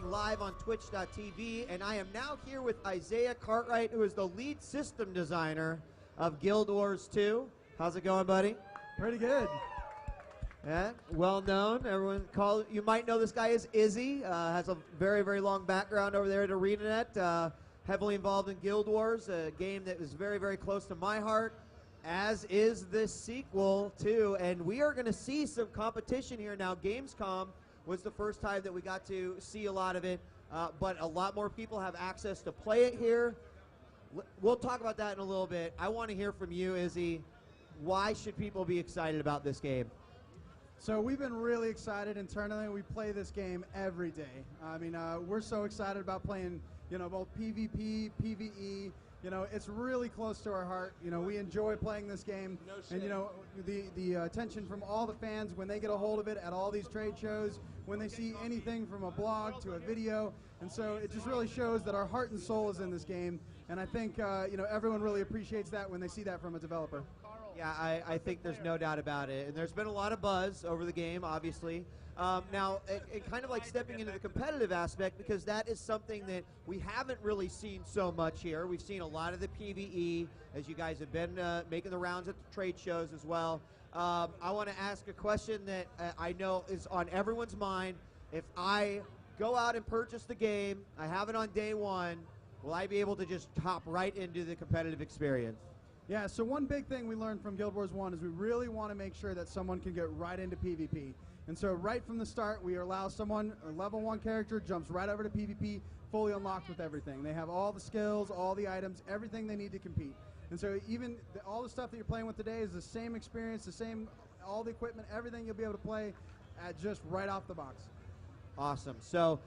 streaming live on twitch.tv, and I am now here with Isaiah Cartwright, who is the lead system designer of Guild Wars 2. How's it going, buddy? Pretty good. Yeah, well known. You might know this guy as Izzy. Has a very, very long background over there at ArenaNet. Heavily involved in Guild Wars, a game that is very, very close to my heart, as is this sequel too. And we are going to see some competition here now. Gamescom was the first time that we got to see a lot of it, but a lot more people have access to play it here. We'll talk about that in a little bit. I want to hear from you, Izzy. Why should people be excited about this game? So we've been really excited internally. We play this game every day. I mean, we're so excited about playing, both PvP, PvE. It's really close to our heart. We enjoy playing this game. No shit. And the attention from all the fans when they get a hold of it at all these trade shows, when they see anything from a blog to a video. And so it just really shows that our heart and soul is in this game. And I think, everyone really appreciates that when they see that from a developer. Yeah, I think there's no doubt about it. And there's been a lot of buzz over the game, obviously. Now, it kind of like stepping into the competitive aspect, because that is something that we haven't really seen so much here. We've seen a lot of the PvE, as you guys have been making the rounds at the trade shows as well. I want to ask a question that I know is on everyone's mind. If I go out and purchase the game, I have it on day one, will I be able to just hop right into the competitive experience? Yeah, so one big thing we learned from Guild Wars 1 is we really want to make sure that someone can get right into PvP. And so right from the start, we allow someone, a level 1 character, jumps right over to PvP, fully unlocked with everything. They have all the skills, all the items, everything they need to compete. And so even all the stuff that you're playing with today is the same experience, all the equipment, everything you'll be able to play at just right off the box. Awesome. So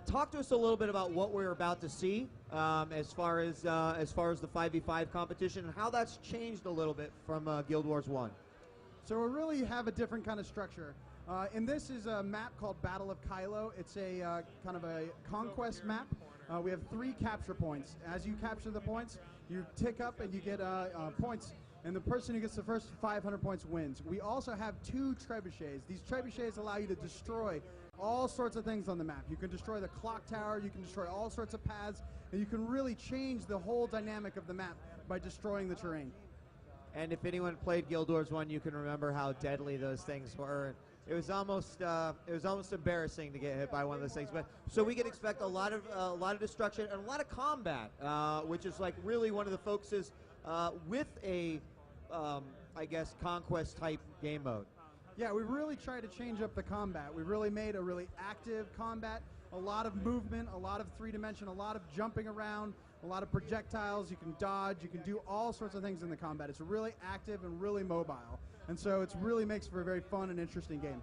talk to us a little bit about what we're about to see as far as the 5v5 competition and how that's changed a little bit from Guild Wars 1. So we really have a different kind of structure. And this is a map called Battle of Kylo. It's a kind of a conquest map. We have 3 capture points. As you capture the points, you tick up and you get points. And the person who gets the first 500 points wins. We also have 2 trebuchets. These trebuchets allow you to destroy all sorts of things on the map. You can destroy the clock tower, you can destroy all sorts of paths, and you can really change the whole dynamic of the map by destroying the terrain. And if anyone played Guild Wars 1, you can remember how deadly those things were. It was almost embarrassing to get hit by one of those things. But so we can expect a lot of destruction and a lot of combat, which is like really one of the focuses with a I guess conquest type game mode. Yeah, we really tried to change up the combat. We really made a really active combat, a lot of movement, a lot of 3-dimension, a lot of jumping around, a lot of projectiles. You can dodge, you can do all sorts of things in the combat. It's really active and really mobile. And so it really makes for a very fun and interesting game.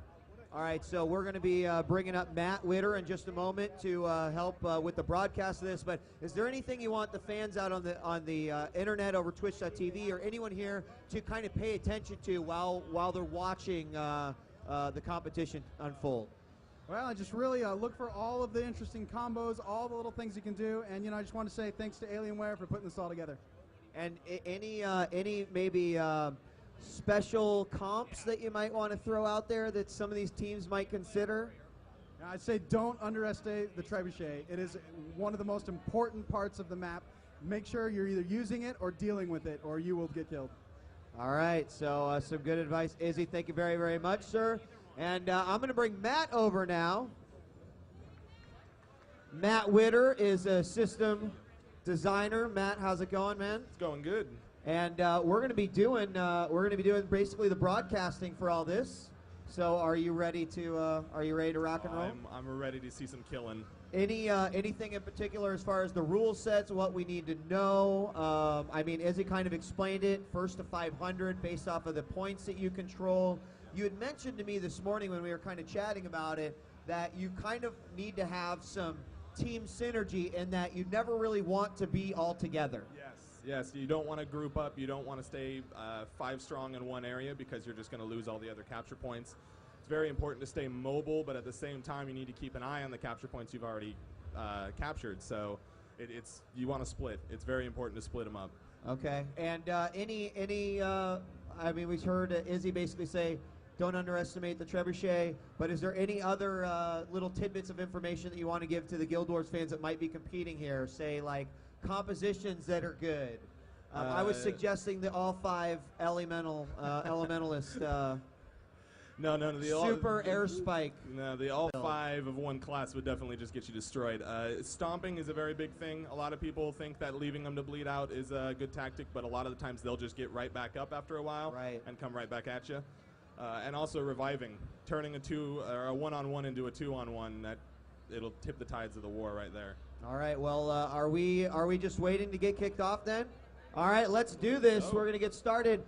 All right, so we're going to be bringing up Matt Witter in just a moment to help with the broadcast of this. But is there anything you want the fans out on the internet over Twitch.tv or anyone here to kind of pay attention to while they're watching the competition unfold? Well, I just really look for all of the interesting combos, all the little things you can do, and I just want to say thanks to Alienware for putting this all together. And any maybe special comps that you might want to throw out there that some of these teams might consider? I'd say don't underestimate the trebuchet. It is one of the most important parts of the map. Make sure you're either using it or dealing with it, or you will get killed. All right, so some good advice. Izzy, thank you very, very much, sir. And I'm going to bring Matt over now. Matt Witter is a system designer. Matt, how's it going, man? It's going good. And we're going to be doing basically the broadcasting for all this. So are you ready to rock and roll? I'm ready to see some killing. Anything in particular as far as the rule sets, what we need to know? I mean, Izzy kind of explained it, first to 500 based off of the points that you control. You had mentioned to me this morning when we were kind of chatting about it that you kind of need to have some team synergy and that you never really want to be all together. Yes, you don't want to group up. You don't want to stay 5 strong in one area because you're just going to lose all the other capture points. It's very important to stay mobile, but at the same time, you need to keep an eye on the capture points you've already captured. So you want to split. It's very important to split them up. Okay. And I mean, we've heard Izzy basically say Don't underestimate the trebuchet. But is there any other little tidbits of information that you want to give to the Guild Wars fans that might be competing here? Say, like, compositions that are good. I was suggesting the all 5 elementalist. No, Super air spike. No, the all 5 of one class would definitely just get you destroyed. Stomping is a very big thing. A lot of people think that leaving them to bleed out is a good tactic, but a lot of the times they'll just get right back up after a while and come right back at you. And also reviving, turning a 1-on-1 into a 2-on-1. That it'll tip the tides of the war right there. All right. Well, are we just waiting to get kicked off then? All right, let's do this. We're gonna get started.